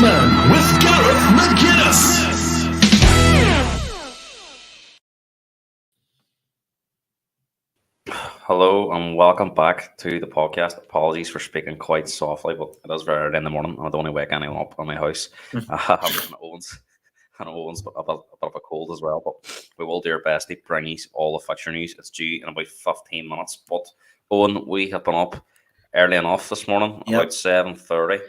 Man with Gareth McGuinness. Hello and welcome back to the podcast. Apologies for speaking quite softly, but it is very early in the morning and I don't want to wake anyone up in my house. And Owen's a bit of a cold as well, but we will do our best to bring you all the fixture news. It's due in about 15 minutes. But Owen, we have been up early enough this morning, Yep. about 7:30,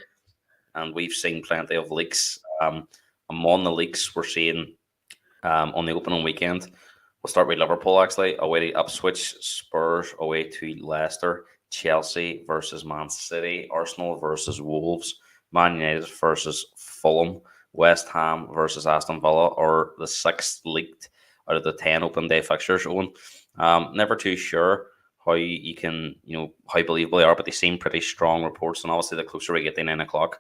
and we've seen plenty of leaks. Among the leaks we're seeing on the opening weekend. We'll start with Liverpool actually. Away to Ipswich, Spurs away to Leicester, Chelsea versus Man City, Arsenal versus Wolves, Man United versus Fulham, West Ham versus Aston Villa, or the sixth leaked out of the 10 open day fixtures. Owen, never too sure how you can, how believable they are, but they seem pretty strong reports. And obviously, the closer we get to 9 o'clock,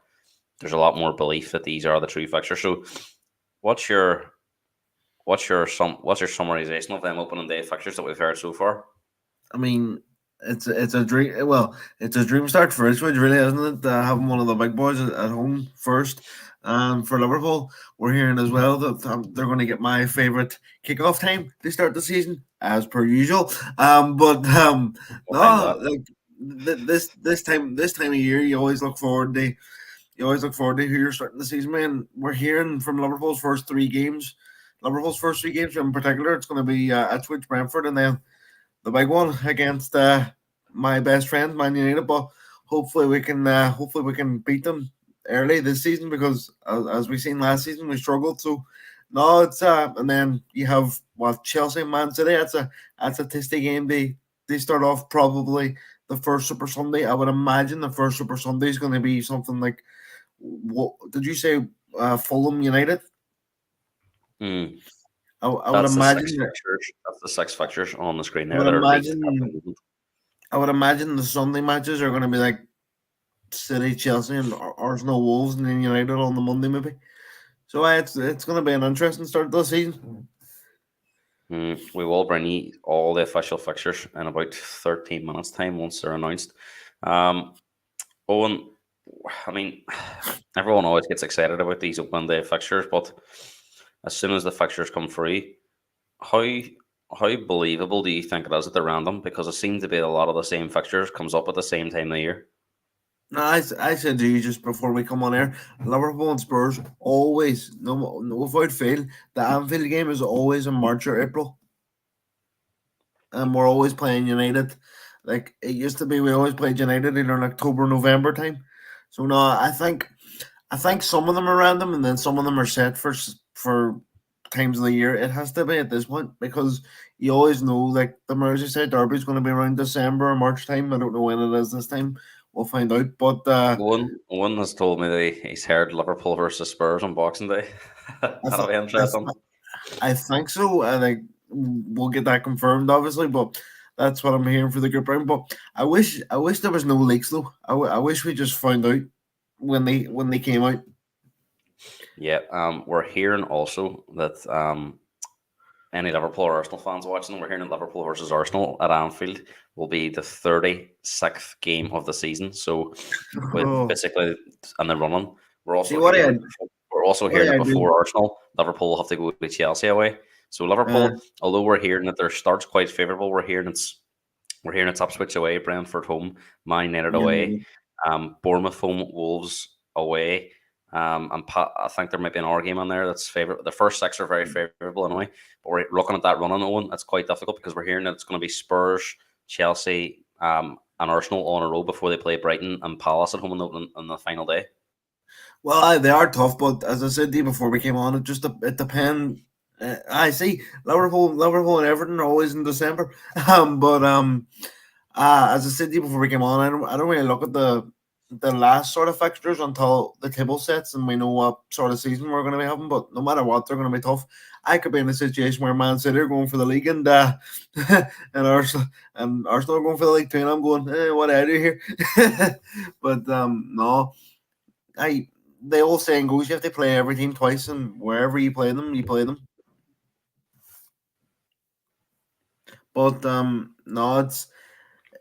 there's a lot more belief that these are the true fixtures. So, what's your what's your summarization of them opening day fixtures that we've heard so far? I mean, it's a dream. Well, it's a dream start for Ipswich, really, isn't it? Having one of the big boys at home first. For Liverpool, we're hearing as well that they're going to get my favourite kickoff time to start the season, as per usual. But no, like this time of year, you always look forward to who you're starting the season, man. We're hearing from Liverpool's first three games. Liverpool's first three games in particular, it's going to be Ipswich, Brentford, and then the big one against my best friend, Man United. But hopefully we can beat them early this season because as we seen last season, we struggled. So no, it's and then you have Chelsea and Man City. That's a tasty game. They start off probably the first Super Sunday. I would imagine the first Super Sunday is going to be something like what did you say? Fulham United. Mm. I would That's the imagine. six fixtures. That's the six fixtures on the screen I there would that are leaked at the imagine. moment. I would imagine the Sunday matches are going to be like City, Chelsea, and Arsenal, Wolves, and then United on the Monday maybe. So it's going to be an interesting start to the season. We will bring you all the official fixtures in about 13 minutes' time once they're announced. Um, Owen, I mean, everyone always gets excited about these open day fixtures, but as soon as the fixtures come free, how how believable do you think it is that they're random? Because it seems to be a lot of the same fixtures comes up at the same time of the year. No, I said to you just before we come on air, Liverpool and Spurs always, no without fail, the Anfield game is always in March or April, and we're always playing United. Like it used to be, we always played United in October, November time. So no, I think some of them are random, and then some of them are set for times of the year. It has to be at this point because you always know, like the Merseyside derby is going to be around December or March time. I don't know when it is this time. We'll find out. But One has told me that he's heard Liverpool versus Spurs on Boxing Day. I, That'll th- be I, interesting. th- I think so. I think we'll get that confirmed, obviously. But that's what I'm hearing for the group round. But I wish there was no leaks though. I wish we just found out when they came out. Yeah, we're hearing also that any Liverpool or Arsenal fans watching, we're hearing that Liverpool versus Arsenal at Anfield will be the 36th game of the season. So, with Oh, basically and then running, we're see also hearing that we're also what hearing that I do. before Arsenal, Liverpool will have to go to Chelsea away. So Uh, Liverpool, although we're hearing that their start's quite favourable, we're hearing it's Ipswich away, Brentford home, Man United away, United. Bournemouth home, Wolves away. I think there might be an R game on there that's favorite. The first six are very favourable anyway, but we're looking at that running Owen. It's quite difficult because we're hearing that it's going to be Spurs, Chelsea, and Arsenal all in a row before they play Brighton and Palace at home on the final day. Well, they are tough, but as I said to you before we came on, it depends. I see Liverpool and Everton are always in December, but as I said to you before we came on, I don't really look at the last sort of fixtures until the table sets and we know what sort of season we're going to be having. But no matter what, they're going to be tough. I could be in a situation where Man City are going for the league and and Arsenal are going for the league too, and I'm going, what do I do here? But no, I they all saying goes you have to play every team twice, and wherever you play them, you play them. But no, it's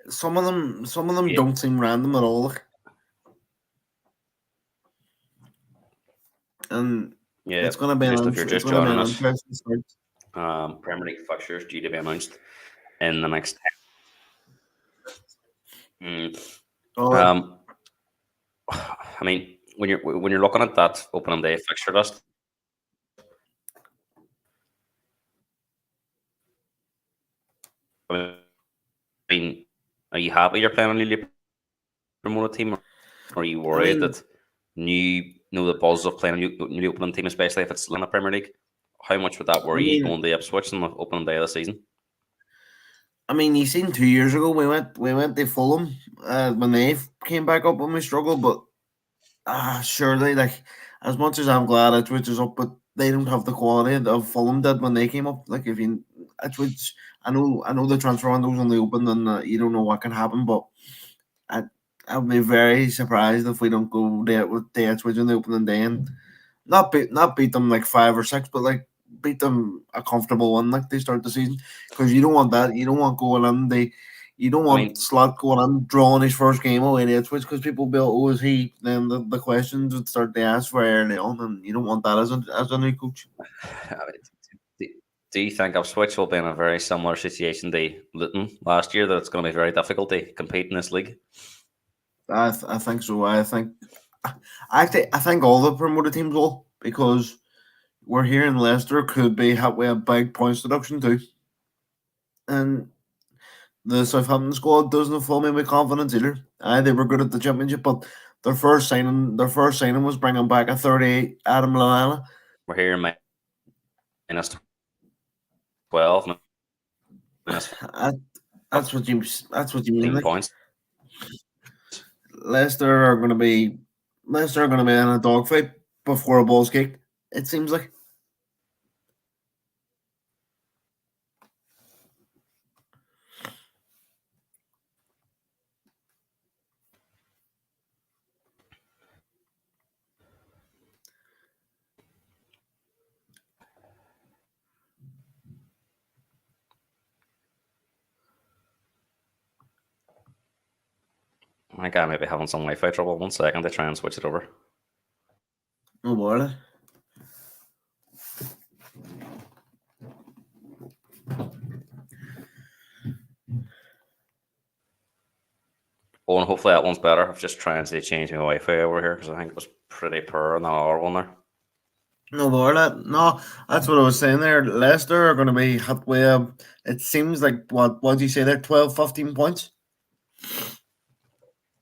some of them Yeah, don't seem random at all. Like, and Yeah, it's gonna be just if you're it's just gonna be joining an us, interesting start. Premier League fixtures due to be announced in the next. Mm, Oh, um, I mean, when you're looking at that opening day fixture list, I mean, are you happy you're playing a newly promoted team, or are you I worried mean, that the buzz of playing a new opening team, especially if it's in the Premier League? How much would that I worry you mean, going to Ipswich on the opening day of the season? you seen 2 years ago we went to Fulham when they came back up when we struggled, but surely, like, as much as I'm glad Ipswich is up, but they don't have the quality of Fulham did when they came up. Like, if you Ipswich, I know the transfer window's only open and you don't know what can happen, but I I'd be very surprised if we don't go there with the Ipswich in the opening day and not beat them like 5 or 6, but like beat them a comfortable one like they start the season, because you don't want that. You don't want going in you don't I want mean, Slot going in drawing his first game away to Ipswich, because people will be, oh, is he? Then the questions would start to ask very early on, and you don't want that as a new coach. do, do you think Ipswich will be in a very similar situation to Luton last year? That it's going to be very difficult to compete in this league. I think so. I think all the promoted teams will, because we're here in Leicester could be with a big points deduction too, and the Southampton squad doesn't fill me with confidence either. They were good at the championship, but their first signing was bringing back a 38 Adam Lallana. We're here minus 12, minus That, that's what you mean. 15 Like, points. Leicester are going to be Leicester are going to be in a dogfight before a ball's kicked. It seems like. I think I may be having some Wi-Fi trouble. 1 second to try and switch it over. No bother. Oh, and hopefully that one's better. I've just trying to change my Wi-Fi over here because I think it was pretty poor on the other one there. No bother. No, that's what I was saying there. Leicester are going to be hit with. It seems like what do you say there? 12, 15 points.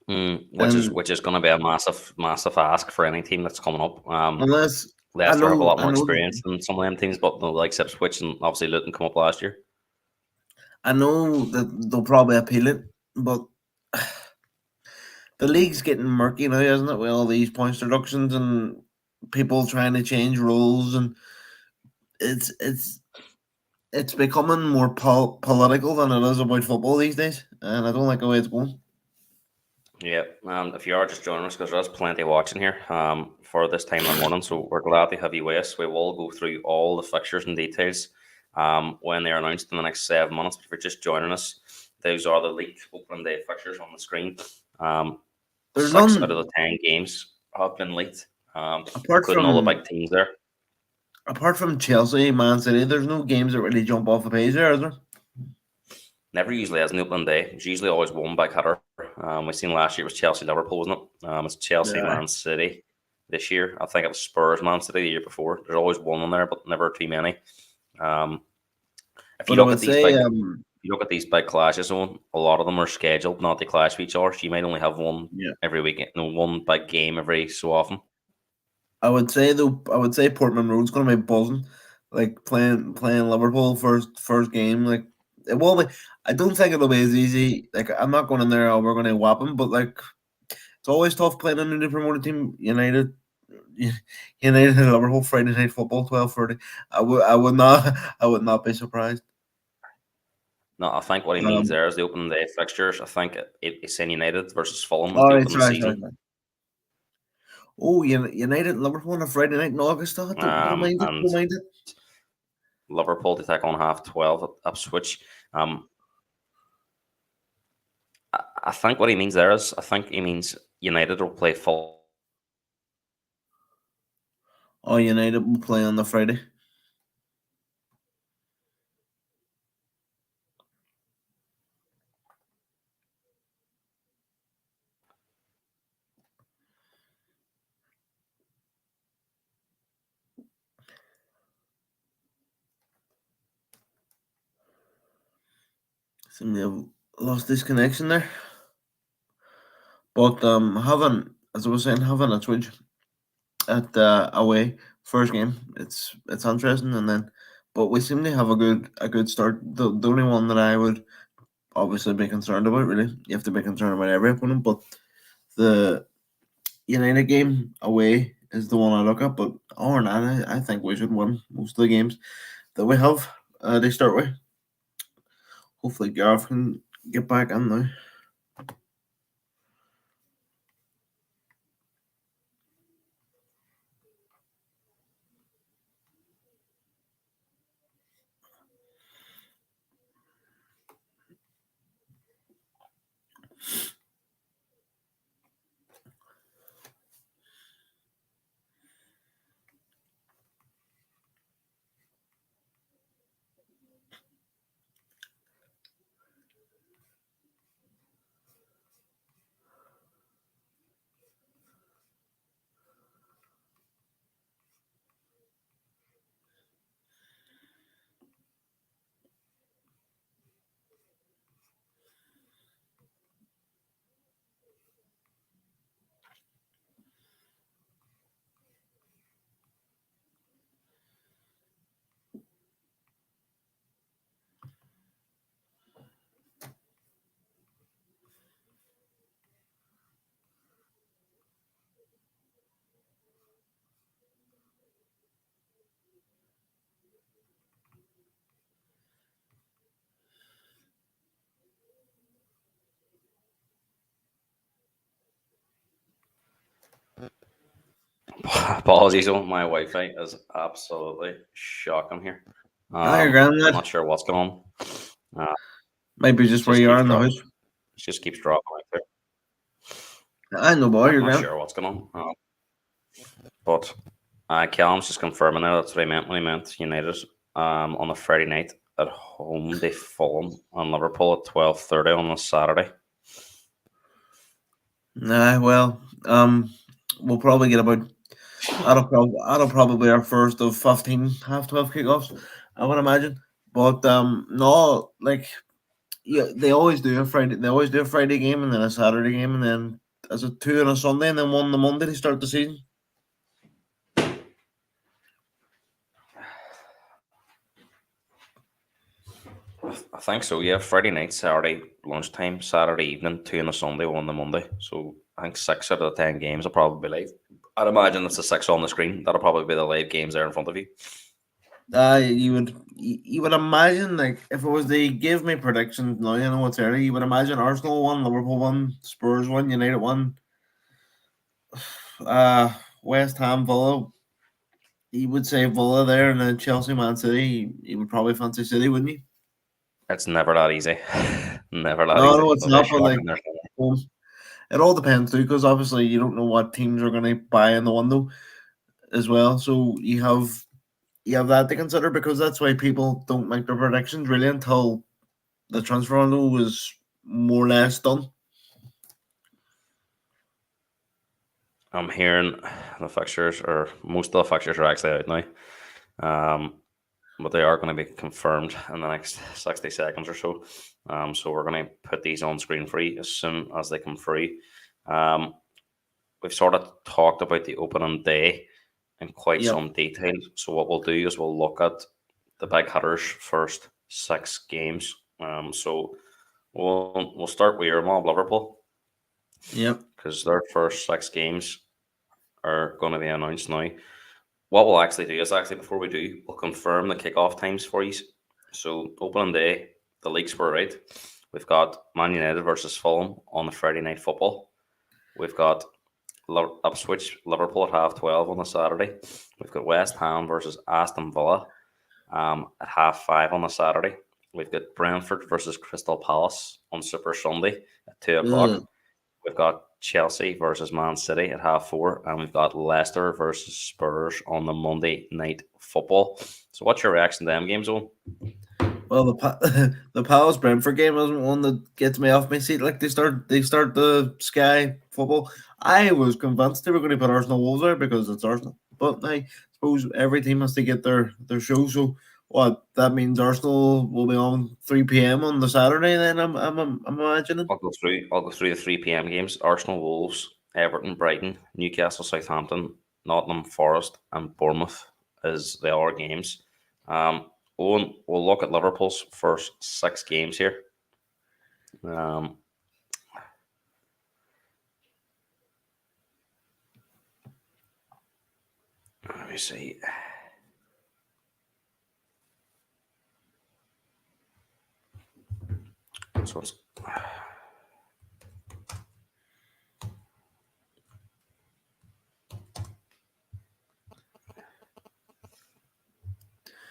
And Which is going to be a massive ask for any team that's coming up. unless I Leicester have a know, lot I more know, experience than some of them teams, but the likes of Ipswich and obviously Luton come up last year. I know that they'll probably appeal it, but the league's getting murky now, isn't it? With all these points deductions and people trying to change rules, and it's it's it's becoming more political than it is about football these days, and I don't like the way it's going. Yeah, if you are just joining us, because there's plenty watching here for this time in the morning, so we're glad to have you with us. We will go through all the fixtures and details when they're announced in the next 7 minutes. But if you're just joining us, those are the leaked opening day fixtures on the screen. There's 6 out of the 10 games have been leaked, apart including all the from big teams there. apart from Chelsea, Man City. There's no games that really jump off the page there, is there? Never usually has an opening day. It's usually always one big hitter. We've seen last year it was Chelsea Liverpool, wasn't it? It's Chelsea Yeah. Man City this year. I think it was Spurs Man City the year before. There's always one in there, but never too many. Um, if you But I look would at these say, big, if you look at these big clashes, on a lot of them are scheduled not to clash with each other. So you might only have one yeah. every weekend, one big game every so often. I would say Portman Road's going to be buzzing, like playing Liverpool first game. Like, it will be. I don't think it'll be as easy. Like, I'm not going in there. Oh, we're going to whap them, but like, it's always tough playing a newly promoted team. United and Liverpool Friday night football 12:30. I would not be surprised. No, I think what he means Um. there is the opening day fixtures. I think it's in United versus Fulham is All the right, opening sorry, sorry, season. sorry. Oh, United and Liverpool on a Friday night in August. Don't mind it. And Don't mind it. Liverpool to take on 12 at Ipswich. Um, I think what he means there is, I think he means United will play full Oh, United will play on the Friday. Seem to have lost this connection there. But having, as I was saying, having a twitch at away first game, it's interesting, and then, but we seem to have a good start. The only one that I would obviously be concerned about, really, you have to be concerned about every opponent, but the United game away is the one I look at. But other than that, I think we should win most of the games that we have. They start with. Hopefully, Gareth can get back in now. Apologies, on my Wi-Fi is absolutely shocking here. Hi, I'm Grandad. not sure what's going on. Uh, Maybe it just where just you are keeps in the dropping. house. It just keeps dropping out there. I know, boy, you're Not grand. sure what's going on. But Callum's just confirming there. That's what he meant when he meant United on a Friday night at home. They Fulham on Liverpool at 12:30 on a Saturday. Nah, well, we'll probably get about. That'll probably our first of 15 half 12 kickoffs, I would imagine. But no, like, yeah, they always do a Friday. They always do a Friday game and then a Saturday game, and then as a two on a Sunday, and then one on the Monday to start the season. I think so. Yeah, Friday night, Saturday lunchtime, Saturday evening, two on a Sunday, one on the Monday. So I think 6 out of the 10 games will probably be live. I'd imagine it's the six on the screen. That'll probably be the live games there in front of you. You would imagine, like, if it was they give me predictions now, you know it's early. You would imagine Arsenal won, Liverpool won, Spurs won, United won, West Ham, Villa. You would say Villa there, and then Chelsea, Man City. You would probably fancy City, wouldn't you? It's never that easy. Never that No, easy. no, it's It'll be not. But like, shocking there. um, it all depends too, because obviously you don't know what teams are going to buy in the window as well. So you have that to consider, because that's why people don't make their predictions really until the transfer window was more or less done. I'm hearing the fixtures, or most of the fixtures are actually out now. But they are going to be confirmed in the next 60 seconds or so. So we're going to put these on screen for you as soon as they come free. We've sort of talked about the opening day in quite Yep. some detail. So what we'll do is we'll look at the big hitters first 6 games. So we'll start with your mob Liverpool, Yep. because their first 6 games are going to be announced now. What we'll actually do is, actually, before we do, we'll confirm the kickoff times for you. So opening day, the leagues were right. We've got Man United versus Fulham on the Friday night football. We've got Ipswich Liverpool at 12:30 on the Saturday. We've got West Ham versus Aston Villa at 5:30 on the Saturday. We've got Brentford versus Crystal Palace on Super Sunday at 2 o'clock. Ugh. We've got Chelsea versus Man City at 4:30, and we've got Leicester versus Spurs on the Monday night football. So, what's your reaction to them games, Owen? Well, the Palace Brentford game isn't one that gets me off my seat. Like they start the Sky football. I was convinced they were going to put Arsenal Wolves there because it's Arsenal. But I suppose every team has to get their show. So what that means, Arsenal will be on 3 p.m. on the Saturday. Then I'm imagining. I'll go through the 3 p.m. games: Arsenal, Wolves, Everton, Brighton, Newcastle, Southampton, Nottingham Forest, and Bournemouth is the other games. Owen, we'll look at Liverpool's first 6 games here. Um, let me see. So it's,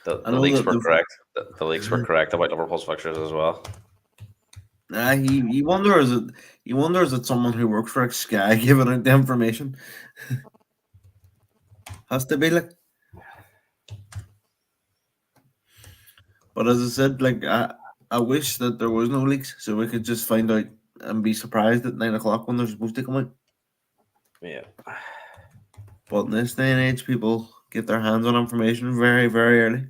the leaks were correct. The leaks were correct about Liverpool's fixtures as well. You wonder is it someone who works for Sky giving out the information? Has to be like. But as I said, like I wish that there was no leaks so we could just find out and be surprised at 9 o'clock when they're supposed to come out. Yeah. But in this day and age, people get their hands on information very, very early.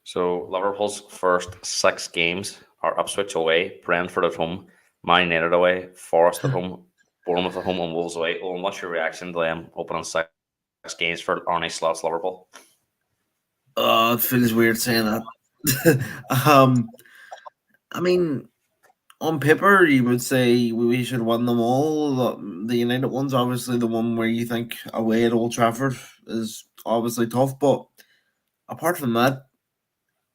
So Liverpool's first 6 games are Ipswich away, Brentford at home, Man United away, Forest at home, Bournemouth at home, and Wolves away. Owen, what's your reaction to them opening 6 games for Arne Slot's Liverpool? Oh, it feels weird saying that. I mean, on paper, you would say we should win them all. The United one's obviously the one where you think away at Old Trafford is obviously tough, but apart from that,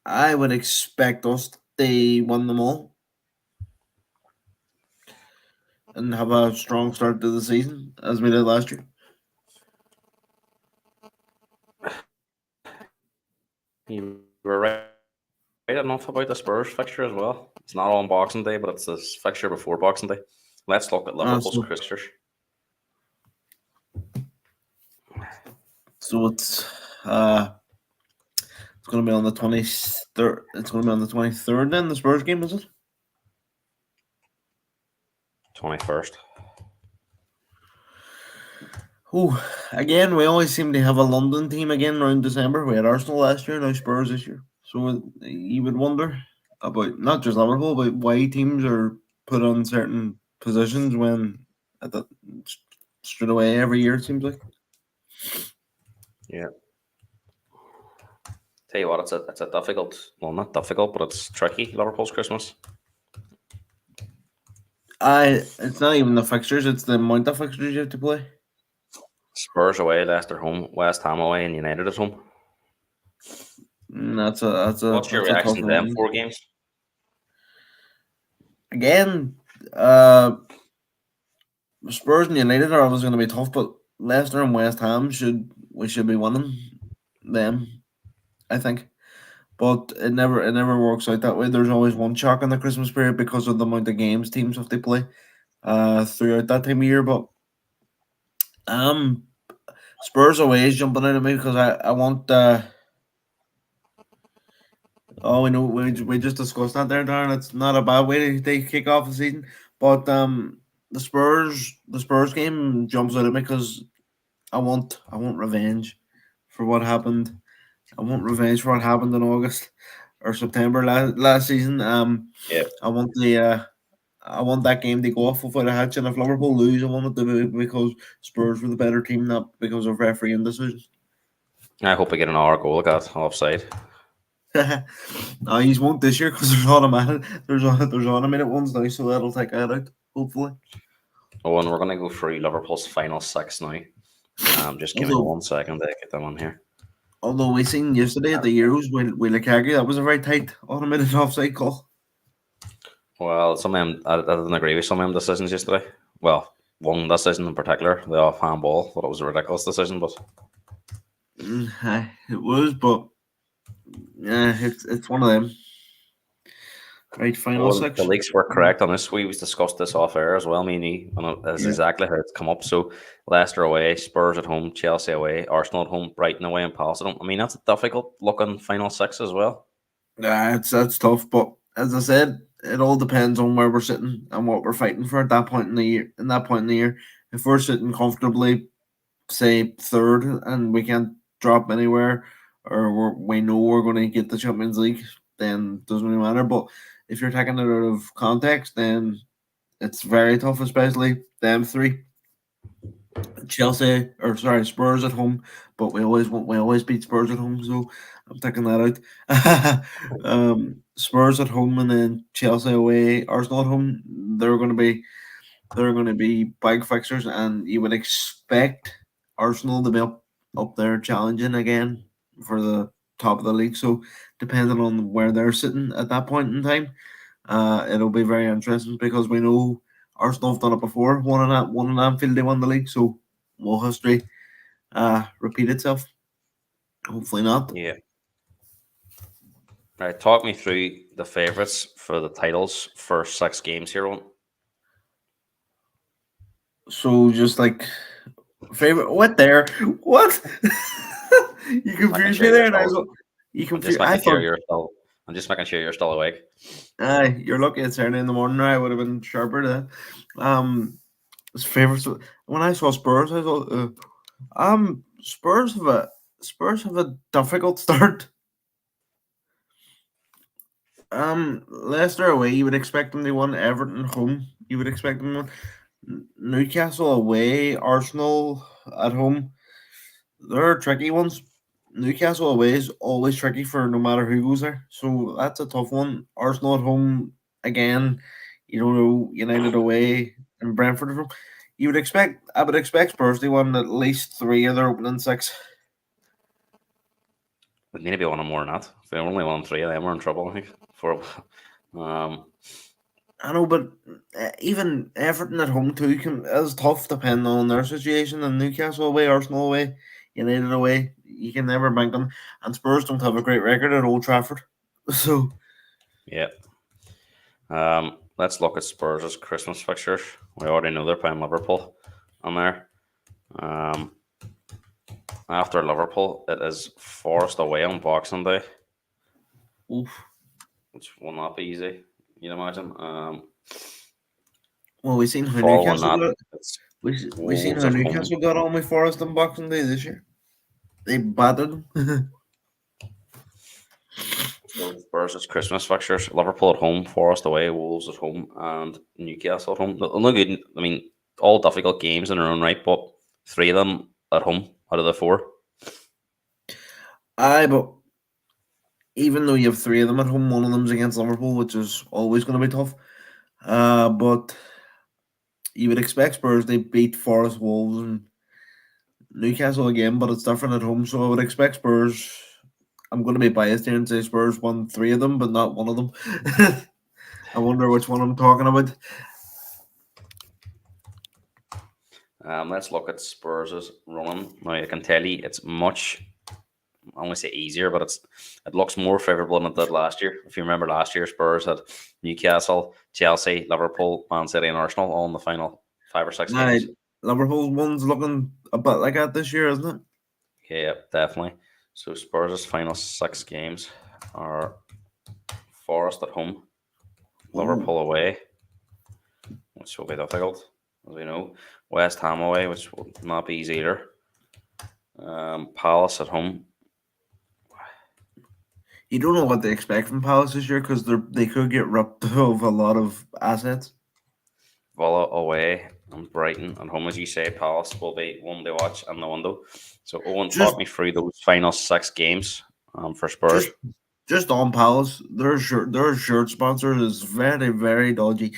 I would expect us to win them all and have a strong start to the season as we did last year. You were right enough about the Spurs fixture as well. It's not on Boxing Day, but it's this fixture before Boxing Day. Let's look at Liverpool's fixtures. So it's going to be on the 23rd. It's going to be on the 23rd. Then the Spurs game, is it? 21st. Oh, again, we always seem to have a London team again around December. We had Arsenal last year, now Spurs this year. So you would wonder about not just Liverpool, but why teams are put on certain positions when at the straight away every year. It seems like. Yeah. Tell you what, it's a difficult, well, not difficult, but it's tricky. Liverpool's Christmas. It's not even the fixtures; it's the amount of fixtures you have to play. Spurs away, Leicester home, West Ham away, and United at home. That's a. What's your reaction to them 4 games? Again, Spurs and United are always going to be tough, but Leicester and West Ham should be winning them, I think. But it never works out that way. There's always one shock in the Christmas period because of the amount of games teams have to play throughout that time of year. But Spurs away is jumping out at me because I want we know we just discussed that there, Darren. It's not a bad way to kick off the season. But the Spurs game jumps out at me because I want revenge for what happened. I want revenge for what happened in August or September last season. Yeah. I want that game to go off without a hitch, and if Liverpool lose, I want it to be because Spurs were the better team, not because of refereeing decisions. I hope we get an hour goal got offside. No, he's won't this year because there's automated ones now, so that'll take that out hopefully. Oh, and we're gonna go through Liverpool's final 6 now. Just give me 1 second to get them on here. Although we seen yesterday at the Euros with Lukaku, that was a very tight automated offside call. Well, some of them, I didn't agree with some of them decisions yesterday. Well, one decision in particular, the offhand ball, thought it was a ridiculous decision, but It was, but yeah, it's one of them. Right, final Well, the six. leaks were correct on this. We was discussed this off air as well, me and you, and that's Yeah, exactly how it's come up. So Leicester away, Spurs at home, Chelsea away, Arsenal at home, Brighton away, and Palace at home. I mean, that's a difficult looking final six as well. yeah, it's that's tough. But as I said, it all depends on where we're sitting and what we're fighting for at that point in the year. In that point in the year, if we're sitting comfortably, say third, and we can't drop anywhere, or we know we're going to get the Champions League, then it doesn't really matter. But if you're taking it out of context, then it's very tough, especially them three. Chelsea or sorry Spurs at home, but we always beat Spurs at home, so I'm taking that out. Spurs at home and then Chelsea away, Arsenal at home. They're going to be big fixtures, and you would expect Arsenal to be up there challenging again for the top of the league. So depending on where they're sitting at that point in time, it'll be very interesting because we know Arsenal have done it before. One in Anfield, they won the league. So will history repeat itself? Hopefully not. Yeah. Right, talk me through the favourites for the titles for 6 games here. On So just like favorite, what there? What? You making confused sure me you're there, and I was still. you I'm just confused. I making sure thought, you're still. I'm just making sure you're still awake. you're lucky it's early in the morning. I would have been sharper then. His favorites. When I saw Spurs, I thought, Spurs have a difficult start. Leicester away, you would expect them to win. Everton home, you would expect them to win. Newcastle away, Arsenal at home. They're tricky ones. Newcastle away is always tricky for no matter who goes there. So that's a tough one. Arsenal at home again. You don't know United away and Brentford at home. I would expect Spurs to win at least three of their opening six. We need to be one more than that. If we only won 3 of them, we're in trouble. I think. For um, I know, but even Everton at home too is tough depending on their situation. And Newcastle away, Arsenal away, United away, you can never bank them. And Spurs don't have a great record at Old Trafford, so yeah. Let's look at Spurs' Christmas fixtures. We already know they're playing Liverpool on there. Um, After Liverpool, it is Forest away on Boxing Day, oof. which will not be easy. You'd imagine. Well, we seen how Following Newcastle that, got. it's We seen Wolves how at home. Newcastle got on with Forest on Boxing Day this year. They battered them. So Spurs' Christmas fixtures: Liverpool at home, Forest away, Wolves at home, and Newcastle at home. No good. I mean, all difficult games in their own right, but 3 of them at home out of the 4. Aye, but even though you have three of them at home, one of them's against Liverpool, which is always going to be tough. But you would expect Spurs they beat Forest, Wolves, and Newcastle again, but it's different at home. So I would expect Spurs. I'm going to be biased here and say Spurs won three of them, but not one of them. I wonder which one I'm talking about. Let's look at Spurs' running. Now, I can tell you it's much, I want to say easier, but it looks more favourable than it did last year. If you remember last year, Spurs had Newcastle, Chelsea, Liverpool, Man City, and Arsenal all in the final 5 or 6 games. Liverpool's one's looking a bit like that this year, isn't it? Yeah, definitely. So Spurs' final 6 games are Forest at home, Ooh. Liverpool away, which will be difficult, as we know. West Ham away, which will not be easy either. Palace at home. You don't know what they expect from Palace this year because they could get ripped of a lot of assets. Villa away, and Brighton at home. As you say, Palace will be one to watch in the window. So Owen, Just talk me through those final 6 games for Spurs. just just on Palace, their shirt sponsor is very very dodgy.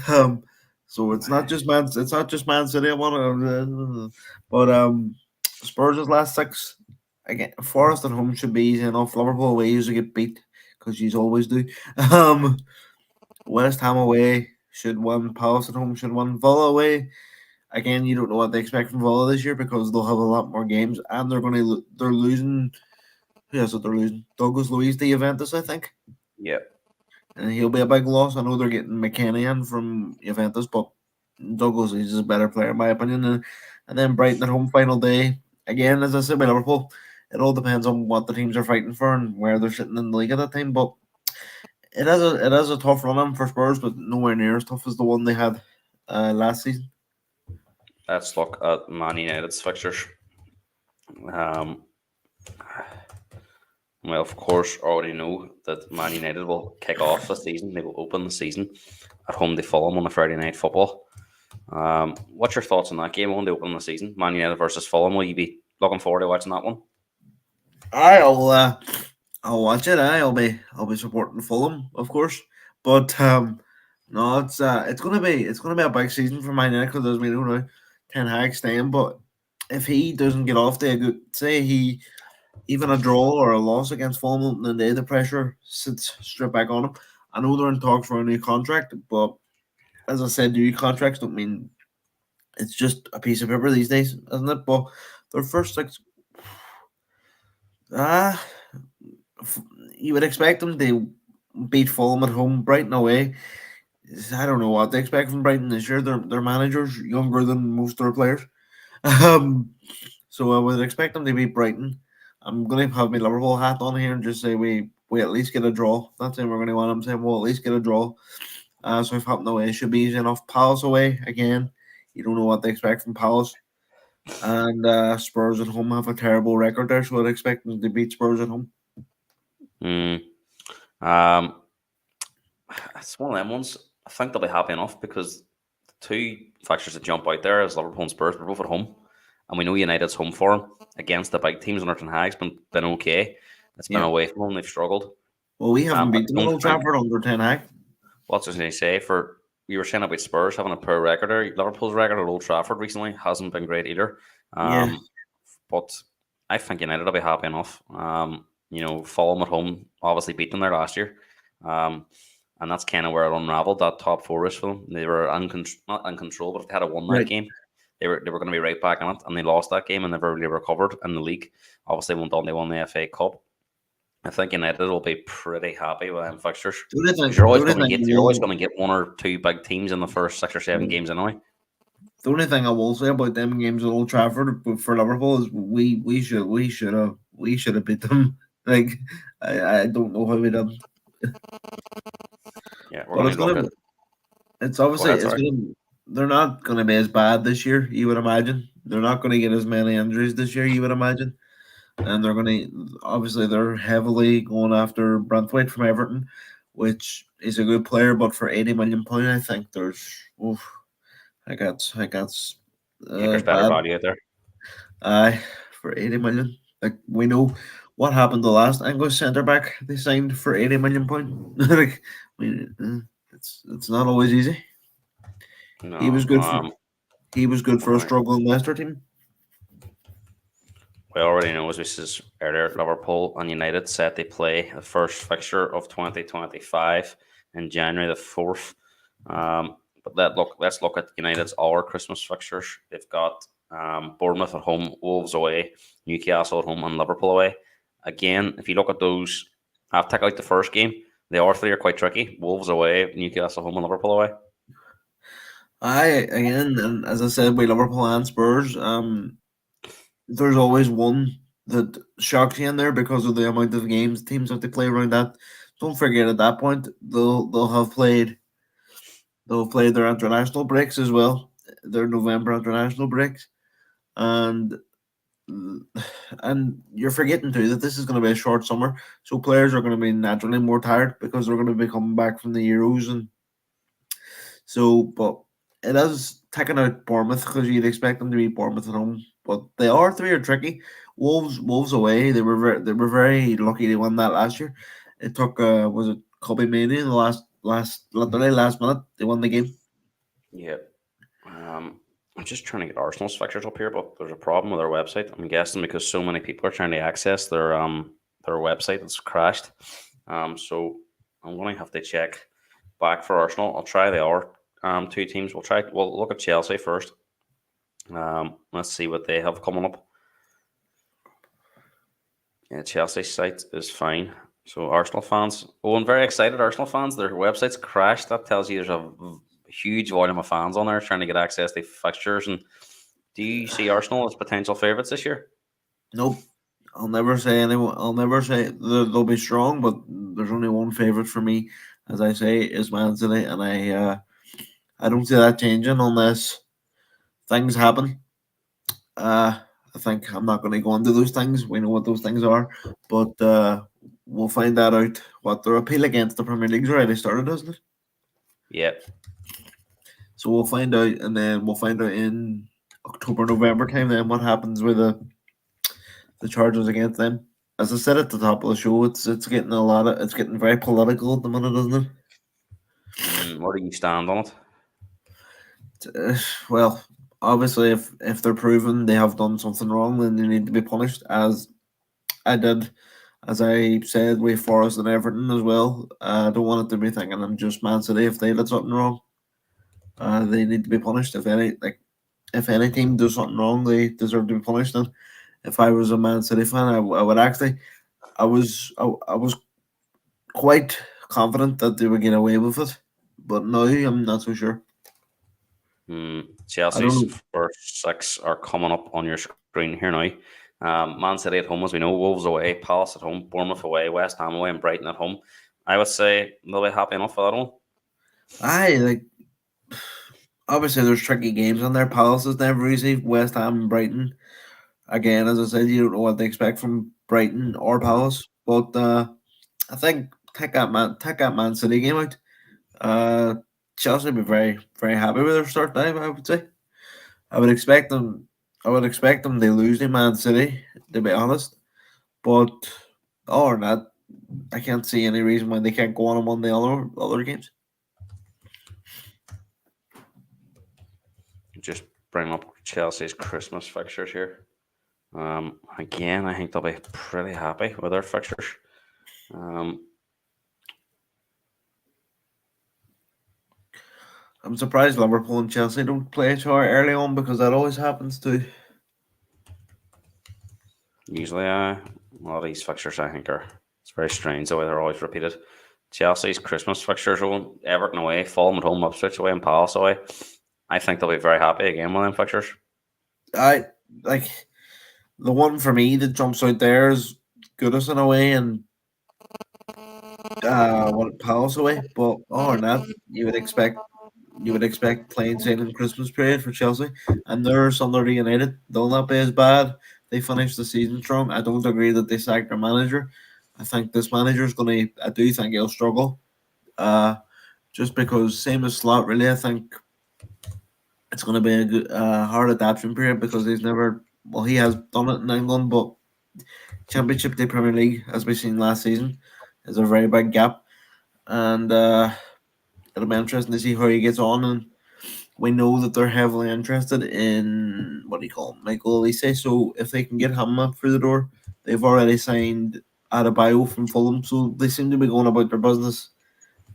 um, so it's not just Man City. I want to, but Spurs' last six again. Forest at home should be easy enough. Liverpool away usually get beat because you always do. Um, West Ham away should win. Palace at home should win. Villa away. again, you don't know what they expect from Villa this year because they'll have a lot more games, and they're losing. Who is it? They're losing Douglas Luiz to Juventus, I think, Yeah, and he'll be a big loss. I know they're getting McKennie in from Juventus, but Douglas Luiz is a better player in my opinion. And then Brighton at home final day again, as I said by Liverpool. It all depends on what the teams are fighting for and where they're sitting in the league at that time. But it is a tough run in for Spurs, but nowhere near as tough as the one they had last season. let's look at Man United's fixtures. Um, well, of course, already know that Man United will kick off the season. They will open the season at home to Fulham on the Friday night football. What's your thoughts on that game on the open the season? Man United versus Fulham. Will you be looking forward to watching that one? I'll watch it. I'll be supporting Fulham, of course. But no, it's gonna be a big season for Man United because as we know now, Ten Hag staying. But if he doesn't get off to a good, say he even a draw or a loss against Fulham, then the pressure sits straight back on him. I know they're in talks for a new contract, but as I said, new contracts don't mean it's just a piece of paper these days, isn't it? But their first six, ah, f- you would expect them to beat Fulham at home, Brighton away. I don't know what they expect from Brighton this year. Their managers younger than most of their players. Um, so I would expect them to beat Brighton. I'm going to have my Liverpool hat on here and just say we at least get a draw. That's saying we're going to win. I'm saying we'll at least get a draw. So if happened away, it should be easy enough. Palace away again. You don't know what they expect from Palace. And Spurs at home have a terrible record there, so I'd expect them to beat Spurs at home. Mm. Um, it's one of them ones. I think they'll be happy enough because the two fixtures that jump out there is Liverpool and Spurs. We're both at home, and we know United's home form against the big teams under Ten Hag's been okay. It's been Yeah. away from home; they've struggled. Well, we haven't I beaten them at don't Old think. Trafford under Ten Hag. What's I was going to say for you were saying about Spurs having a poor record there. Liverpool's record at Old Trafford recently hasn't been great either. Yeah. But I think United will be happy enough. Fulham at home obviously beat them there last year. Um, and that's kind of where it unraveled that top four is for them. They were not in control, but if they had won that Right. game, they were going to be right back in it, and they lost that game and never really recovered in the league. Obviously, went on they won the FA Cup. I think United will be pretty happy with them fixtures The only because thing, you're the always only going to thing get I you're always will, going to get one or two big teams in the first 6 or 7 games anyway. the only thing I will say about them games at Old Trafford for Liverpool is we should have beat them. Like I don't know how we did, Yeah, we're but going it's to look gonna at. be. It's Go obviously ahead, it's sorry. gonna. They're not gonna be as bad this year. You would imagine they're not gonna get as many injuries this year. You would imagine, and they're gonna obviously they're heavily going after Brentwaite from Everton, which is a good player, but for £80 million, I think there's. Oof, I got I think there's better bad. value out there. Aye, for 80 million. Like we know what happened the last English centre back they signed for £80 million. Like I mean, it's not always easy. He No, was good for he was good for a right. struggling Leicester team. We already know, as this is earlier, Liverpool and United set they play the first fixture of 2025 in January the 4th. But let's look at United's our Christmas fixtures. They've got Bournemouth at home, Wolves away, Newcastle at home, and Liverpool away. Again, if you look at those, I've taken out the first game. The other three are quite tricky. Wolves away, Newcastle home, and Liverpool away. I again, and as I said, by Liverpool and Spurs, there's always one that shocks you in there because of the amount of games teams have to play around that. Don't forget at that point they'll have played their international breaks as well, their November international breaks, and and you're forgetting too that this is going to be a short summer, so players are going to be naturally more tired because they're going to be coming back from the Euros and so. But it is taking out Bournemouth because you'd expect them to be Bournemouth at home, but they are three are tricky. Wolves away. They were very lucky to win that last year. It took was it Kobe Mania in the last literally last minute they won the game. Yeah. I'm just trying to get Arsenal's fixtures up here, but there's a problem with their website. I'm guessing because so many people are trying to access their website, it's crashed. So I'm going to have to check back for Arsenal. I'll try the other two teams. We'll look at Chelsea first. Let's see what they have coming up. Yeah, Chelsea site is fine. So Arsenal fans, oh, I'm very excited. Arsenal fans, their website's crashed. That tells you there's a huge volume of fans on there trying to get access to fixtures. And do you see Arsenal as potential favourites this year? Nope. I'll never say anyone. I'll never say they'll be strong, but there's only one favorite for me, as I say, is Man City, and I don't see that changing unless things happen. I think I'm not going to go into those things. We know what those things are, but we'll find that out. What their appeal against the Premier League's already started, hasn't it? Yeah. So we'll find out, and then we'll find out in October, November time. Then what happens with the charges against them? As I said at the top of the show, it's getting it's getting very political at the minute, isn't it? Where do you stand on it? Well, obviously, if they're proven they have done something wrong, then they need to be punished. I did, as I said, with Forest and Everton as well. I don't want it to be thinking I'm just Man City if they did something wrong. They need to be punished. If any team does something wrong, they deserve to be punished. And if I was a Man City fan, I would actually, I was quite confident that they would get away with it, but now I'm not so sure. I don't Chelsea's know. first six are coming up on your screen here now. Man City at home, as we know, Wolves away, Palace at home, Bournemouth away, West Ham away, and Brighton at home. I would say they'll be happy enough for that one. I like obviously there's tricky games on there. Palace is never easy. West Ham and Brighton. Again, as I said, you don't know what they expect from Brighton or Palace. But I think take that Man City game out. Uh, Chelsea will be very very happy with their start time. I would say. I would expect them. I would expect them to lose to Man City. To be honest, but or not, I can't see any reason why they can't go on and win the other games. Just bring up Chelsea's Christmas fixtures here. Again, I think they'll be pretty happy with their fixtures. Um, I'm surprised Liverpool and Chelsea don't play each other early on because that always happens too. Usually, a lot of these fixtures I think are it's very strange the way they're always repeated. Chelsea's Christmas fixtures are Everton away, Fulham at home, Ipswich away, and Palace away. I think they'll be very happy again with them fixtures. I like the one for me that jumps out there is Goodison away and what Palace away. But or not, you would expect plain sailing Christmas period for Chelsea, and they're Sunderland United. They'll not be as bad. They finished the season strong. I don't agree that they sacked their manager. I think this manager is gonna. I do think he'll struggle. Uh, just because same as Slot, really. I think it's going to be a good, hard adaptation period because he's never. Well, he has done it in England, but Championship to Premier League, as we've seen last season, is a very big gap, and it'll be interesting to see how he gets on. And we know that they're heavily interested in what do you call him, Michael Elise. So if they can get him up through the door, they've already signed Adebayo from Fulham, so they seem to be going about their business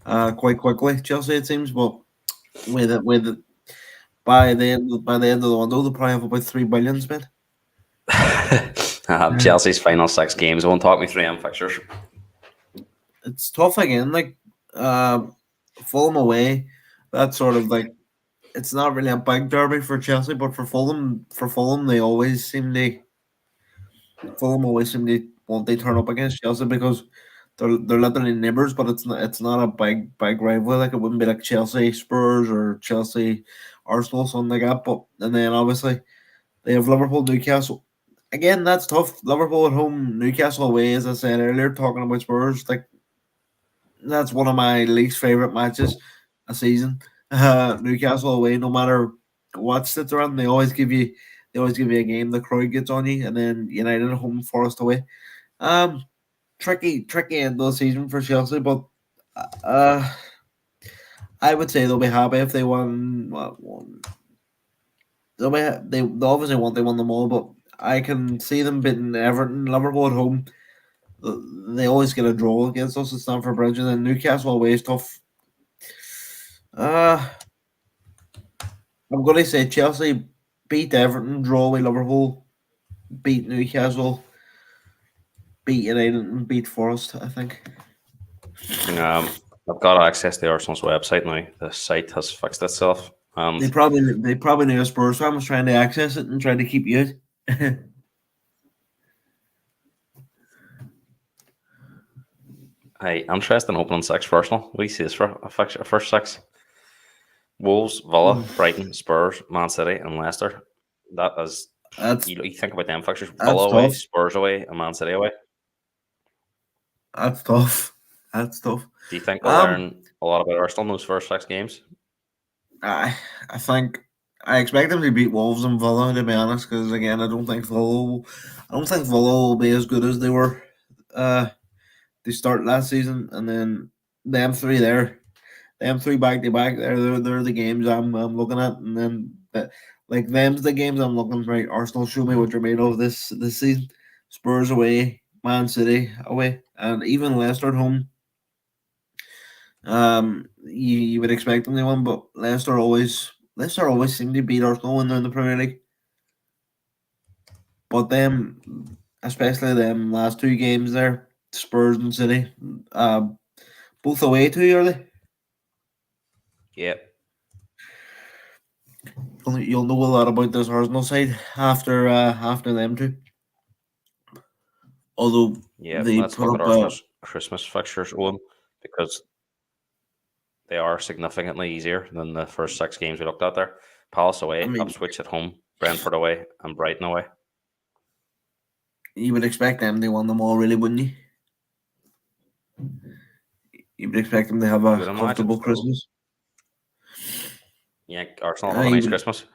quite quickly. Chelsea, it seems, but with by the end of the window, they'll probably have about 3 billion spent. Chelsea's final six games. Won't talk me through them fixtures. It's tough again. Like Fulham away, that's sort of like it's not really a big derby for Chelsea, but for Fulham, they always seem to Fulham always seem to want they turn up against Chelsea because they're literally neighbours, but it's not a big rival. Like it wouldn't be like Chelsea Spurs or Chelsea Arsenal something like that. But and then obviously they have Liverpool Newcastle. Again, that's tough. Liverpool at home, Newcastle away. As I said earlier, talking about Spurs, like that's one of my least favorite matches a season. Newcastle away, no matter what sits around, they always give you a game. The crowd gets on you, and then United at home, Forest away. Um, tricky end of the season for Chelsea, but uh, I would say they'll be happy if they won. One. They obviously want they won them all, but I can see them beating Everton, Liverpool at home. They always get a draw against us at Stamford Bridge, and then Newcastle away is tough. Uh, I'm going to say Chelsea beat Everton, draw with Liverpool, beat Newcastle, beat United, and beat Forest. I think. I've got access to Arsenal's website now. The site has fixed itself, and They probably knew a Spurs fan was trying to access it and trying to keep you out. hey, interested in opening six for Arsenal. What do you see this for a fixture, a first six? Wolves, Villa, Oof, Brighton, Spurs, Man City, and Leicester. That is, that's you think about them fixtures: that's Villa away, tough. Spurs away, and Man City away. That's tough. That's tough. Do you think we'll Um, learn a lot about Arsenal in those first six games? I I think I expect them to beat Wolves and Villa, to be honest, because again, I don't think Villa will be as good as they were. Uh, they start last season, and then them three there, them three back to back. They're the games I'm looking at, and then like them's the games I'm looking right. Arsenal, show me what you're made of this season. Spurs away, Man City away, and even Leicester at home. You would expect them to win, but Leicester always seem to beat Arsenal when they're in the Premier League. But them, especially them last two games there, Spurs and City, uh, both away too early. Yeah, You'll know a lot about this Arsenal side after them too. Although yeah. they Let's put look at up a, Arsenal's Christmas fixtures, Owen, because they are significantly easier than the first six games we looked at there. Palace I away, mean, Ipswich at home, Brentford away, and Brighton away. you would expect them to win them all, really, wouldn't you? You would expect them to have You a would imagine comfortable so. Christmas. Yeah, Arsenal have a You nice would, Christmas.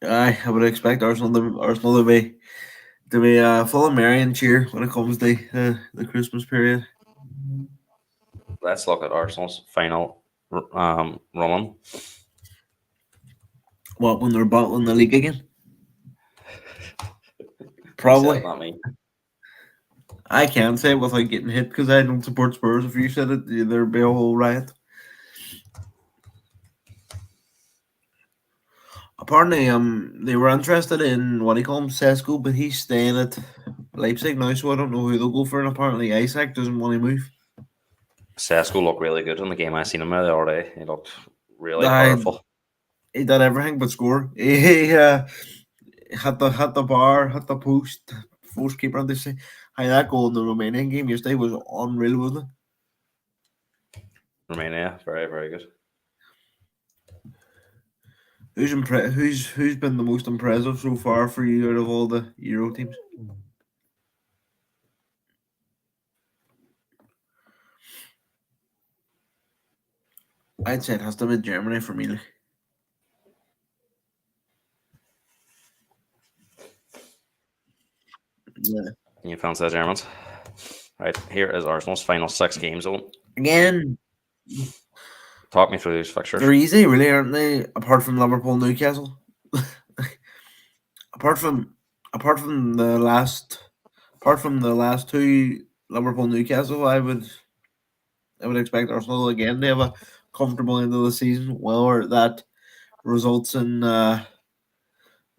I would expect Arsenal to be full of merry and cheer when it comes to the Christmas period. Let's look at Arsenal's final run. What, when they're battling the league again? You said it, Probably. not me. I can't say it without getting hit because I don't support Spurs. If you said it, there'd be a whole riot. Apparently, they were interested in what do you call him, Sesko, but he's staying at Leipzig now, so I don't know who they'll go for. And apparently, Isaac doesn't want to move. Sesko looked really good in the game I seen him there the other day. He looked really I, powerful. he did everything but score. He had the bar, had the post, force keeper, and they say, "Hey, that goal in the Romanian game yesterday was unreal, wasn't it?" Romania, very, very good. Who's been the most impressive so far for you out of all the Euro teams? I'd say it has to be Germany for me. Yeah. You fancy the Germans? Right, here is Arsenal's final six games. Owen. Again, Talk me through these fixtures. they're easy, really, aren't they? Apart from Liverpool, Newcastle. apart from apart from the last apart from the last two, Liverpool, Newcastle, I would expect Arsenal again to have a comfortable end of the season. Well, that results in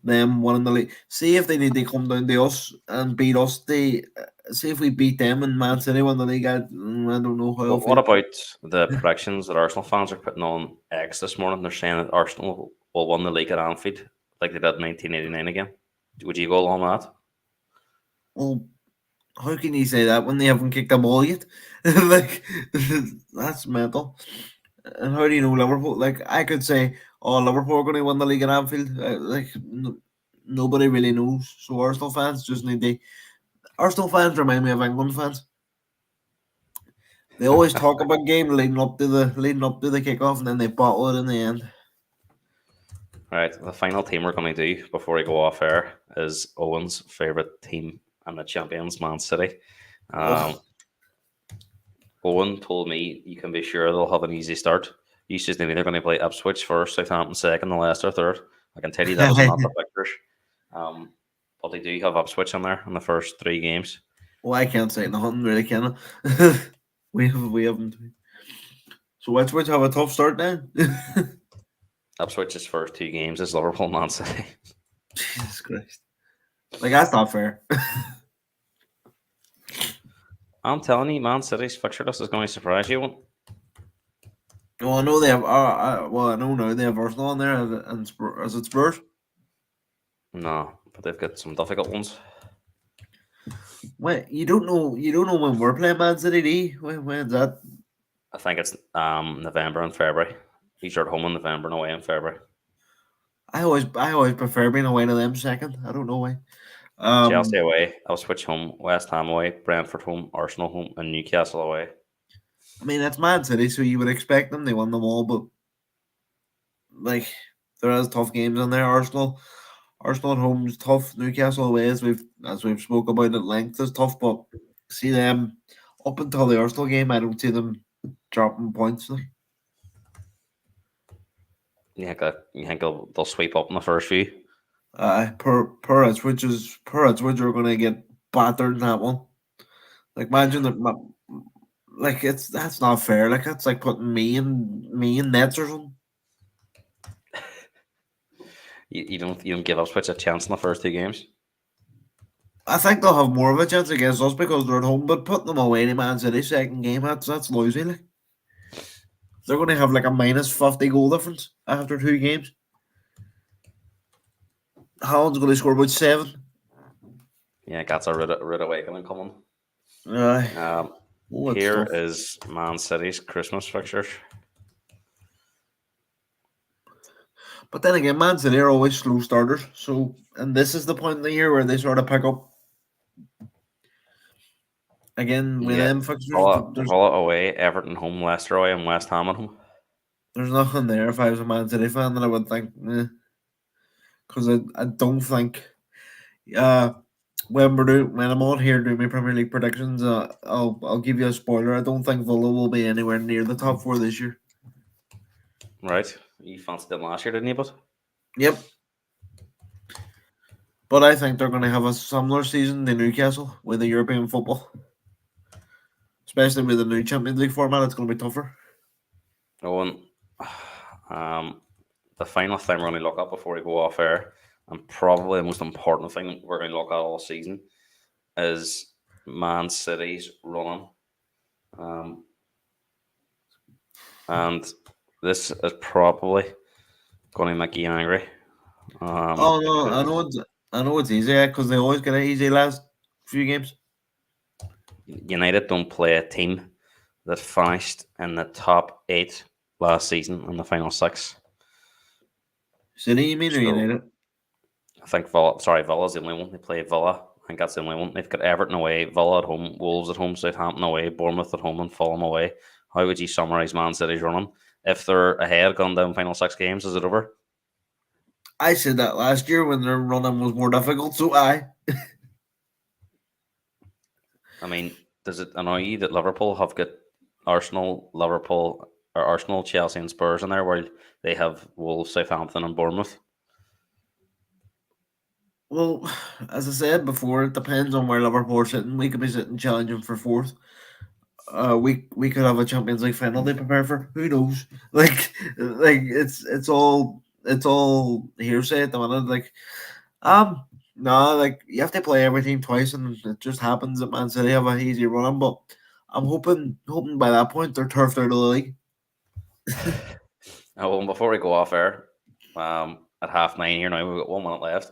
them winning the league. See if they need to come down to us and beat us. They see if we beat them and Man City win the league. I don't know how I'll What feel. about the predictions that Arsenal fans are putting on X this morning? They're saying that Arsenal will win the league at Anfield like they did in 1989 again. Would you go along with that? Well, how can you say that when they haven't kicked a ball yet? Like that's mental. And how do you know Liverpool? Like I could say, oh, Liverpool are going to win the league at Anfield. Nobody really knows. So Arsenal fans just need to. Arsenal fans remind me of England fans. They always talk about game leading up to the kickoff, and then they bottle it in the end. Right, the final team we're going to do before we go off air is Owen's favourite team and the champions, Man City. Oh, Owen told me you can be sure they'll have an easy start. You just know they're going to play Ipswich first, Southampton second, and Leicester third. I can tell you that is not the pictures. Um, but they do have Ipswich in there in the first three games. well, I can't say nothing really, can I? we haven't. So Ipswich have a tough start then. Ipswich's first two games is Liverpool, Man City. Jesus Christ. Like, that's not fair. I'm telling you, Man City's fixture list is going to surprise you. Well, I know they have. Well, I know now they have Arsenal on there, and Spurs, as it Spurs. No, but they've got some difficult ones. Wait, you don't know. You don't know when we're playing Man City. Do you? When's that? I think it's November and February. These are at home in November and away in February. I always prefer being away to them second. I don't know why. Chelsea away, Ipswich home, West Ham away, Brentford home, Arsenal home, and Newcastle away. I mean, that's Man City, so you would expect them. They won them all, but like there is tough games in there. Arsenal at home is tough. Newcastle away, as we've spoke about at length, is tough. But see them up until the Arsenal game, I don't see them dropping points. Like. You think they'll sweep up in the first few? Per Ipswich are going to get battered in that one. Like imagine that, like that's not fair. Like that's like putting me in nets or something. You don't give Ipswich a chance in the first two games. I think they'll have more of a chance against us because they're at home, but putting them away to Man City second game, that's lousy. Like. They're going to have like a minus 50 goal difference after two games. Haaland's going to score about 7. Yeah, that's a rude awakening coming. Oh, Here tough. is Man City's Christmas fixtures. But then again, Man City are always slow starters. So, and this is the point in the year where they sort of pick up. Again, with Yeah, them fixtures, Villa away, Everton home, Leicester away, and West Ham at home. there's nothing there if I was a Man City fan that I would think, because I don't think, when I'm on here doing my Premier League predictions, I'll give you a spoiler. I don't think Villa will be anywhere near the top 4 this year. Right, you fancied them last year, didn't you? But Yep. But I think they're going to have a similar season to Newcastle with the European football. Especially with the new Champions League format, it's going to be tougher. Owen, the final thing we're going to look at before we go off air, and probably the most important thing we're going to look at all season, is Man City's running. And this is probably going to make you angry. Oh no, I know it's easy because they always get it easy last few games. United don't play a team that finished in the top 8 last season in the final 6. City, you mean, or So United? I think Villa's the only one. They play Villa. I think that's the only one. They've got Everton away, Villa at home, Wolves at home, Southampton away, Bournemouth at home, and Fulham away. How would you summarise Man City's running? If they're ahead, gone down final 6 games, is it over? I said that last year when their running was more difficult, so I mean, does it annoy you that Liverpool have got Arsenal, Chelsea, and Spurs in there, while they have Wolves, Southampton, and Bournemouth? Well, as I said before, it depends on where Liverpool are sitting. We could be sitting challenging for 4th. We could have a Champions League final to prepare for. Who knows? Like it's all hearsay at the minute. Like no, like you have to play every team twice, and it just happens that Man City have a easy run. But I'm hoping by that point they're turfed out of the league. Well, before we go off air, at 9:30 here now, we've got 1 minute left.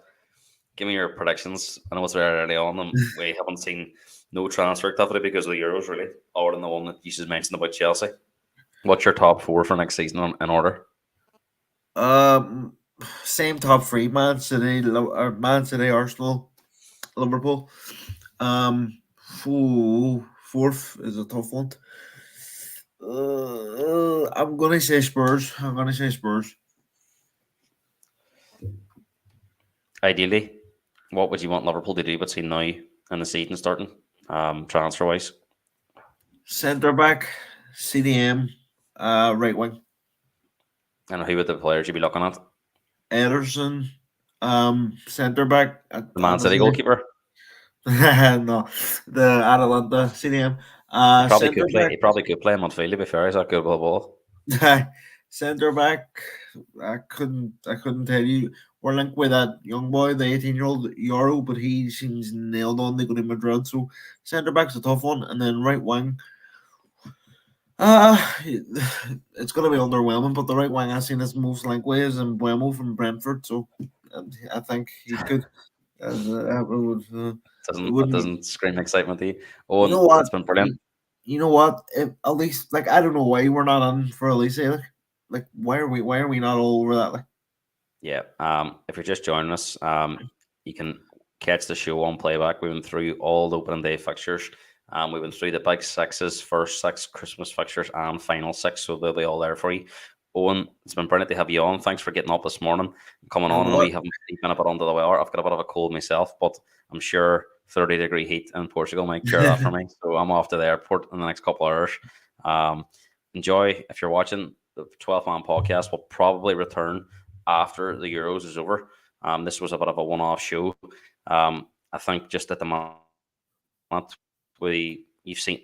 Give me your predictions. I know it's very early on, and we haven't seen no transfer activity because of the Euros, really, other than the one that you just mentioned about Chelsea. What's your top 4 for next season in order? Same top 3: Man City, Arsenal, Liverpool. 4th is a tough one. I'm gonna say Spurs. Ideally, what would you want Liverpool to do between now and the season starting, transfer wise? Centre back, CDM, right wing. And who would the players you'd be looking at? Ederson, centre back. The Man City goalkeeper. No, the Atalanta CDM. He probably could play. He probably could play in midfield. To be fair, he's that good with the ball. Centre back, I couldn't tell you. We're linked with that young boy, the 18-year-old Euro, but he seems nailed on. They go to Madrid, so centre back's a tough one, and then right wing. It's going to be underwhelming, but the right wing I've seen is most likely is Buemo from Brentford, so I think he could. It It wouldn't. doesn't scream excitement to you. You Owen, know what? it's been brilliant. You know what? If, at least, like, I don't know why we're not on for Elise. Like, why are we? Why are we not all over that? Like, Yeah. If you're just joining us, you can catch the show on playback. We went through all the opening day fixtures. We went through the big sixes, first six Christmas fixtures, and final six. So they'll be all there for you. Owen, it's been brilliant to have you on. Thanks for getting up this morning and coming you know on. I know what? you haven't been a bit under the weather. I've got a bit of a cold myself, but I'm sure 30-degree heat in Portugal might cure that for me. So I'm off to the airport in the next couple of hours. Um, enjoy. If you're watching, the 12-man podcast will probably return after the Euros is over. This was a bit of a one-off show. I think just at the moment you've seen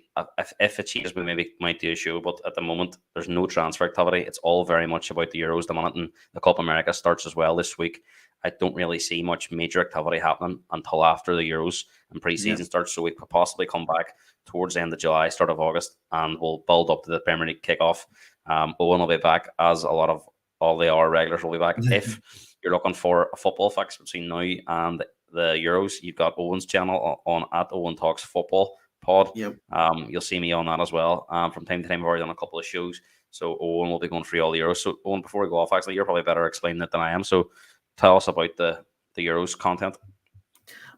if it changes, we maybe might do a show. But at the moment, there's no transfer activity. It's all very much about the Euros the minute, and the Copa America starts as well this week. I don't really see much major activity happening until after the Euros and Yeah. pre-season starts. So we could possibly come back towards the end of July, start of August, and we'll build up to the Premier League kickoff. Owen will be back, as a lot of all the our regulars will be back. If you're looking for a football fix between now and the Euros, you've got Owen's channel on at Owen Talks Football Pod. Yep. You'll see me on that as well. From time to time, I've already done a couple of shows. So Owen will be going through all the Euros. So Owen, before we go off, actually, you're probably better explaining it than I am. So tell us about the Euros content.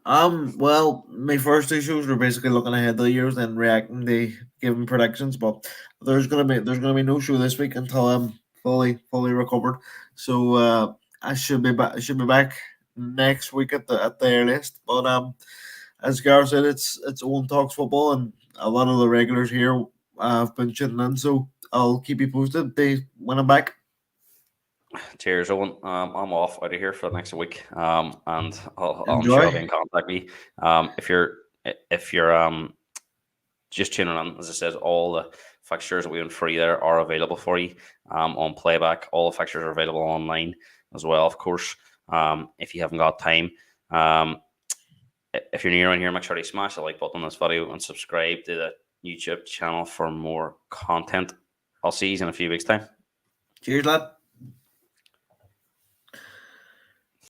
Well, my first two shows were basically looking ahead to the years and reacting to giving predictions, but there's gonna be no show this week until I'm fully recovered. So I should be back. I should be back next week at the earliest. But as Gar said, it's Owen Talks Football, and a lot of the regulars here have been tuning in. So I'll keep you posted. When I'm back. Cheers, Owen. I'm off out of here for the next week, and I'm sure I'll be Enjoy. in contact with you. If you're just tuning in, as I said, all the fixtures that we went free there are available for you on playback. All the fixtures are available online as well, of course. If you haven't got time, if you're new around here, make sure to smash the like button on this video and subscribe to the YouTube channel for more content. I'll see you in a few weeks' time. Cheers, lad.